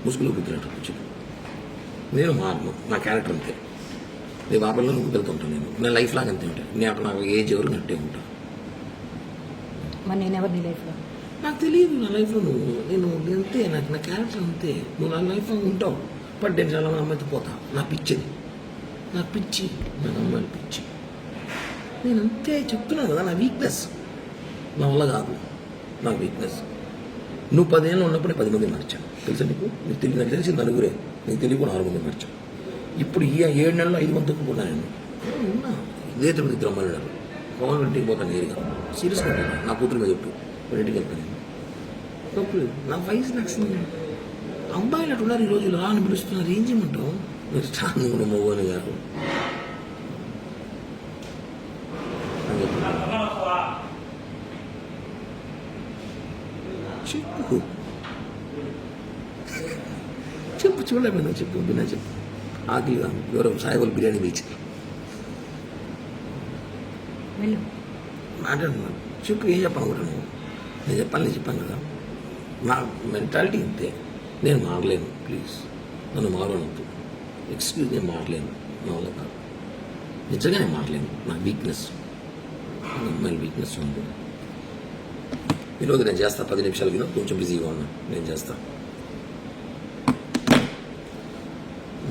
ముసుగులో గుద్దినట్టు చెప్పు. నేను మారను, నా క్యారెక్టర్ అంతే. నీ బాబాల్లో నువ్వు వెళ్తుంటాను. నేను లైఫ్ లాగా అంతే ఉంటాను. నాకు ఏజ్ ఎవరు నట్టే ఉంటా. మరి నేను ఎవరు నీ లైఫ్లో? నాకు తెలియదు నా లైఫ్లో నేను అంతే. నాకు నా క్యారెక్టర్ అంతే. నువ్వు నా లైఫ్లో ఉంటావు. బట్ నేను చాలా అమ్మాయితో పోతా. నా పిచ్చిది, నా పిచ్చి, నా అమ్మాయిల పిచ్చి. నేను అంతే చెప్తున్నాను కదా. నా వీక్నెస్ నా వల్ల కాదు. నా వీక్నెస్. నువ్వు 10 ఏళ్ళు ఉన్నప్పుడు 10 మంది మార్చాను తెలుసా నీకు? నాకు తెలిసి నలుగురే, నీకు తెలియకుండా 6 మంది మార్చాను. ఇప్పుడు ఈ 7 నెలల్లో 5 మంది తక్కువ నేను ఉన్నా. ఇదే తిరుపతి ఇద్దరు అమ్మాయిలు ఉన్నారు. పవన్ ఇంటికి పోతాను నేరుగా. సీరియస్గా ఉంటాను. నా కూతురు మీద చెప్పు, ఇంటికి వెళ్తాను నేను. తప్పు నా వయసు నాకు అబ్బాయిలు అటు ఉన్నారు. ఈ రోజు రా అని పిలుస్తున్నారు. ఏం చేయమంటావు? మీరు స్టాండ్ కూడా మోగోని గారు చెప్పు చెప్పు. చూడలేమన్నా చెప్పు. బిన్నా చెప్పు. ఆకలిగా ఎవరో సాయిబాబు బిర్యానీ పిలిచి మాట్లాడుతున్నాను. చెప్పు. ఏం చెప్పాలనుకుంటున్నాను? నేను చెప్పాను కదా. నా మెంటాలిటీ ఇంతే. నేను మారలేను. ప్లీజ్ నన్ను మారవనొద్దు. ఎక్స్క్యూజ్, నేను మారలేను. నా వల్ల కాదు. నిజంగా నేను మారలేను. నా వీక్నెస్, అమ్మాయిల వీక్నెస్ ఉంది. ఈరోజు నేను చేస్తా. 10 నిమిషాలు కింద కొంచెం బిజీగా ఉన్నా. నేను చేస్తా.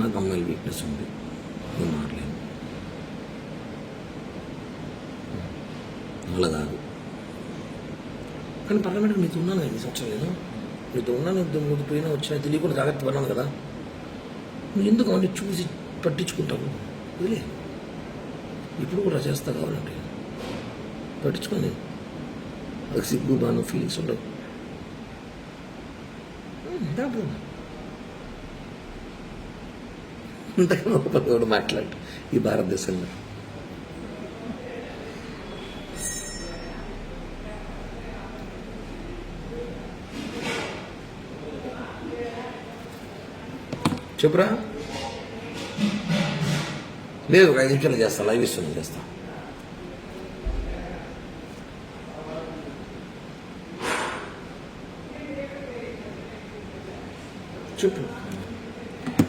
నాకు అమ్మాయిల వీక్నెస్ ఉంది. నేను మారలేను. అలా కాదు. కానీ పార్లమెంట్కి నీతో ఉన్నాను కదా. 2 సంవత్సరాలు నేను నీతో ఉన్నాను. ముందు పోయినా వచ్చినా తెలియకుండా జాగ్రత్త పడినాను కదా. నువ్వు ఎందుకు అవన్నీ చూసి పట్టించుకుంటావు? వదిలే. ఇప్పుడు కూడా చేస్తా కావాలంటే. పట్టించుకోండి. అది సిగ్గు బాను ఫీలింగ్స్ ఉండవు. ఇంతకన్నా కూడా మాట్లాడు ఈ భారతదేశంలో. చెప్పురా. లేదు, ఒక 5 నిమిషాలు చేస్తా. లైవ్ ఇస్తున్నాను, చేస్తా. చెప్పు.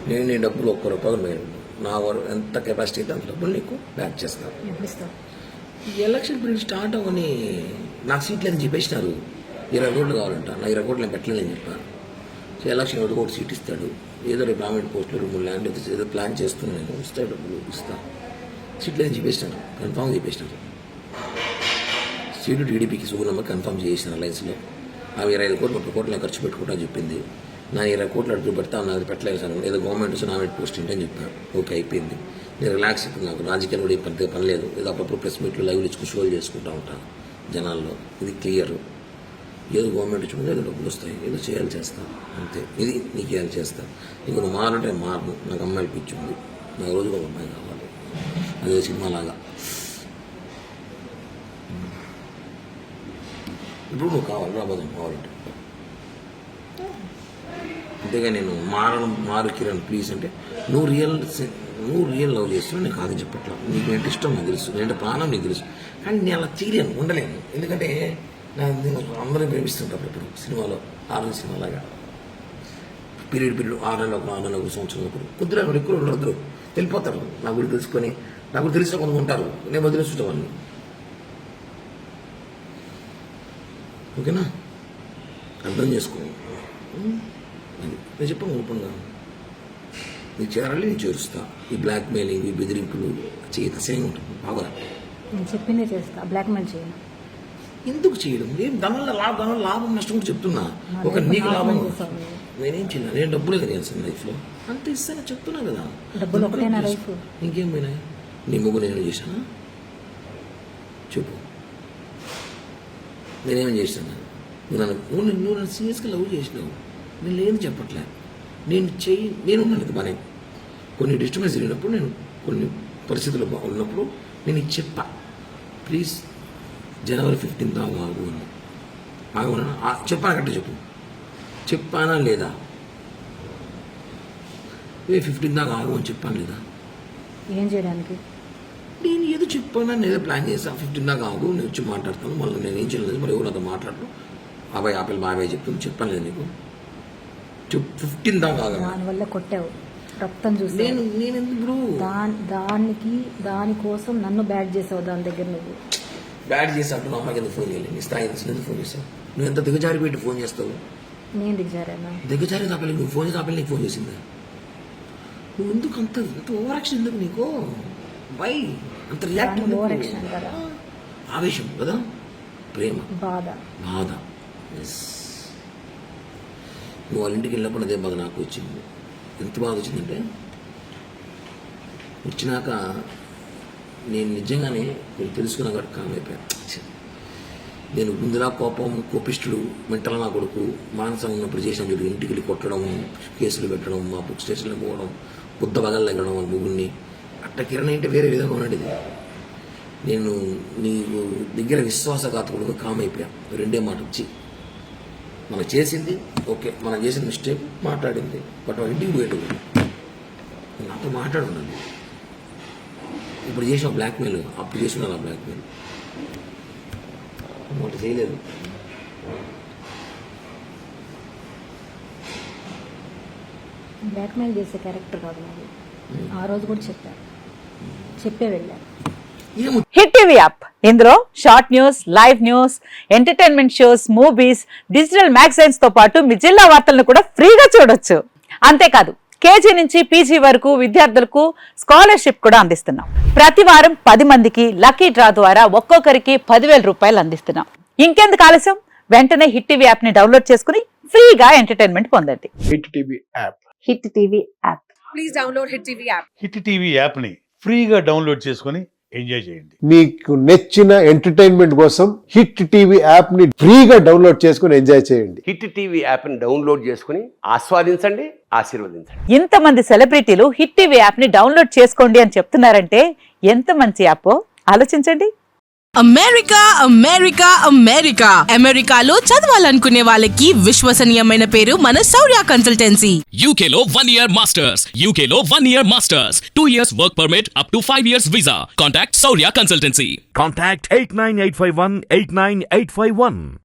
నేను నీ డబ్బులు 1 రూపాయలు మేలు. నా ఎంత కెపాసిటీ అయితే అంత డబ్బులు నీకు బ్యాక్ చేస్తాను. ఈ ఎలక్షన్ పీరియడ్ స్టార్ట్ అవ్వని నాకు సీట్లు అని చెప్పేసినారు. 20 కోట్లు కావాలంట. నా 20 కోట్లు నేను పెట్టలేదని చెప్పాను. సో ఎలక్షన్ ఒకటి కూడా సీట్ ఇస్తాడు. ఏదో రేపు గవర్నమెంట్ పోస్టులు 2-3 ల్యాండ్ ఏదో ప్లాన్ చేస్తున్నాను. నేను ఇస్తాడు, డబ్బులు ఇస్తా. సీట్లు అని చెప్పేసినాను. కన్ఫామ్ చెప్పేసినారు. సీటు టీడీపీకి సుగుణమ్మ కన్ఫామ్ చేసిన అలయన్స్లో. ఆమె 25 కోట్లు 30 కోట్లు ఖర్చు పెట్టుకుంటా చెప్పింది. నా 20 కోట్లు అడుగు పెడతా నాకు పెట్టలేదు సార్. ఏదో గవర్నమెంట్ నామినేట్ పోస్ట్ ఏంటని చెప్పాను. ఓకే, అయిపోయింది. నేను రిలాక్స్ ఇప్పుడు. నాకు రాజకీయాలు కూడా పెద్ద పని లేదు. ఏదో అప్పుడప్పుడు ప్రెస్ మీట్లు లైవ్లు ఇచ్చుకుని షోలు చేసుకుంటూ ఉంటాను జనాల్లో. ఇది క్లియర్. ఏదో గవర్నమెంట్ ఇచ్చుకుంటే ఏదో డబ్బులు వస్తాయి. ఏదో చేయాలి, చేస్తాను అంతే. ఇది నీకు చేయాలి, చేస్తాను. ఇంక నువ్వు మారంటే మారను. నాకు అమ్మాయిలు పిచ్చి ఉంది. నాకు రోజుకు ఒక అమ్మాయి కావాలి. అదే సినిమాలాగా. ఇప్పుడు నువ్వు కావాలి, రాబోదాం కావాలంటే. అంతేగా నేను మారు కిరణ్ ప్లీజ్ అంటే నువ్వు రియల్ లవ్ చేస్తున్నావు. నేను కాదని చెప్పట్లా. నీకు ఏంటి ఇష్టం నాకు తెలుసు. నేనంటే ప్రాణం నీకు తెలుసు. కానీ నేను అలా చేయలేను, ఉండలేను. ఎందుకంటే నేను అందరినీ ప్రేమిస్తుంటాను. ఇప్పుడు సినిమాలో 6 నెలల సినిమాలాగా పీరియడ్ 6 నెలలకు 6 నెలలకు సంవత్సరం కొద్దిగా ఎక్కువ ఉండరు. వెళ్ళిపోతారు. నా గురించి తెలుసుకొని. నా గురించి తెలిసిన కొంతమంది ఉంటారు. నేను వదిలేస్తుంటా వాళ్ళని. ఓకేనా? అర్థం చేసుకో. నేను చెప్పాను ఓపెన్గా. నీకు చేరాలి, నేను చేరుస్తా. ఈ బ్లాక్ మెయిలింగ్, ఈ బెదిరింపులు చేయదు. అసహ్యంగా ఉంటుంది. బాగా నేను చెప్పిందే చేస్తా. బ్లాక్మెయిల్ చేయను. ఎందుకు చేయడం? నేను దానివల్ల లాభం నష్టం కూడా చెప్తున్నా. ఒక నీకు లాభం నేనేం చేయను. నేను డబ్బులే కదా చేస్తాను లైఫ్లో. అంత ఇస్తాను చెప్తున్నా కదా. డబ్బులు ఒకటేనా లైఫ్? ఇంకేం పోయినాయి? నీ ముగ్గు నేను చేశానా చెప్పు. నేనేమేం చేశాను? నువ్వు నన్ను సీరియస్గా లవ్ చేసినావు. నేను లేని చెప్పట్లే. నేను ఉన్నాను బానే. కొన్ని డిస్టర్బెన్స్ జరిగినప్పుడు, నేను కొన్ని పరిస్థితులు ఉన్నప్పుడు నేను ఇది చెప్పా. ప్లీజ్ జనవరి 15 దాకా ఆగు అని. ఆగమన్నా చెప్పాను కట్టే చెప్పు. చెప్పానా లేదా? 15 దాకా ఆగు అని చెప్పాను లేదా? ఏం చేయడానికి? నేను ఏదో చెప్పాను. నేను ఏదో ప్లాన్ చేశాను. 15 దాకా ఆగు, నేను వచ్చి మాట్లాడతాను. మళ్ళీ నేను ఏం చేయలేదు. మరి ఎవరు నాతో మాట్లాడరు. బాబాయ్ ఆపిల్ బాబాయ్ చెప్తాను. చెప్పాను లేదా నీకు? 15 దాకా ఆగను. దానివల్ల కొట్టావు, రక్తం చూసి నేను ఎందుకు బ్రో దానికోసం నన్ను బ్యాడ్ చేసావు. దాని దగ్గర నువ్వు బ్యాడ్ చేసి అంటున్నావు. అమ్మాయికి ఎందుకు ఫోన్ చేయలేదు? నీ స్థాయి తెలిసి ఎందుకు ఫోన్ చేస్తావు? నువ్వు ఎంత దిగజారి పెట్టి ఫోన్ చేస్తావు? నేను దిగజారానా? దిగజారి తాపల్లి నువ్వు ఫోన్ చేసి తాపల్లి నీకు ఫోన్ చేసిందా? నువ్వు ఎందుకు అంత ఓవర్ యాక్షన్ ఎందుకు నీకు? వై అంత రియాక్ట్? ఓవర్ యాక్షన్ కదా, ఆవేశం కదా, ప్రేమ, బాధ. ఎస్. నువ్వు వాళ్ళ ఇంటికి వెళ్ళినప్పుడు అదే బాధ నాకు వచ్చింది. ఎంత బాధ వచ్చిందంటే, వచ్చినాక నేను నిజంగానే నేను తెలుసుకున్నా కాబట్టి కామైపోయాను. నేను ముందులా కోపిష్టుడు మెంటల్ నా కొడుకు మానసం ఉన్నప్పుడు చేసిన చూడు, ఇంటికి వెళ్ళి కొట్టడం, కేసులు పెట్టడం, మా బుక్ స్టేషన్లో పోవడం, బుద్ధ బగలు తగ్గడం వాళ్ళ ముగ్గురిని. అట్ట కిరణ్ అంటే వేరే విధంగా ఉన్నాడు. ఇది నేను నీకు దగ్గర విశ్వాసఘాతకుడుగా కామైపోయాను. రెండే మాట వచ్చి మనం చేసింది ఓకే, మనం చేసిన మిస్టేక్ మాట్లాడింది, బట్ వాళ్ళ ఇంటికి పోయేటప్పుడు నాతో మాట్లాడున్నాను. ఇప్పుడు చేసిన బ్లాక్మెయిల్, అప్పుడు చేసిన నా బ్లాక్మెయిల్ ఒకటి చేయలేదు. బ్లాక్మెయిల్ చేసే క్యారెక్టర్ కాదు నాది. ఆ రోజు కూడా చెప్పే వెళ్ళాను. హిట్ టీవీ యాప్, ఇందులో short news, live news, entertainment shows, movies, digital magazines తో పాటు మీ జిల్లా వార్తలను కూడా ఫ్రీగా చూడొచ్చు. అంతేకాదు కేజీ నుంచి పీజీ వరకు విద్యార్థులకు స్కాలర్షిప్ కూడా అందిస్తున్నాం. ప్రతి వారం 10 మందికి లక్కీ డ్రా ద్వారా ఒక్కొక్కరికి 10,000 రూపాయలు అందిస్తున్నాం. ఇంకెందుకు ఆలస్యం, వెంటనే హిట్ టీవీ యాప్ ని డౌన్లోడ్ చేసుకుని ఫ్రీగా ఎంటర్టైన్మెంట్ పొందండి. Hit TV app. Hit TV app. Please download Hit TV app. Hit TV యాప్ని ఫ్రీగా డౌన్లోడ్ చేసుకొని ఎంజాయ్ చేయండి. మీకు నచ్చిన ఎంటర్టైన్మెంట్ కోసం హిట్ టీవీ యాప్ ని ఫ్రీగా డౌన్లోడ్ చేసుకుని ఎంజాయ్ చేయండి. హిట్ టీవీ యాప్ని డౌన్లోడ్ చేసుకుని ఆస్వాదించండి, ఆశీర్వదించండి. ఇంతమంది సెలబ్రిటీలు హిట్ టీవీ యాప్ ని డౌన్లోడ్ చేసుకోండి అని చెప్తున్నారంటే ఎంత మంచి యాప్ ఆలోచించండి. అమెరికా అమెరికాలో చదవాలనుకునే వాళ్ళకి విశ్వసనీయమైన పేరు మన శౌర్య consultancy. UK Law 1 Year Masters. UK Law 1 Year Masters. 2 years work permit up to 5 years visa. Contact Saurya Consultancy. Contact 89851 89851.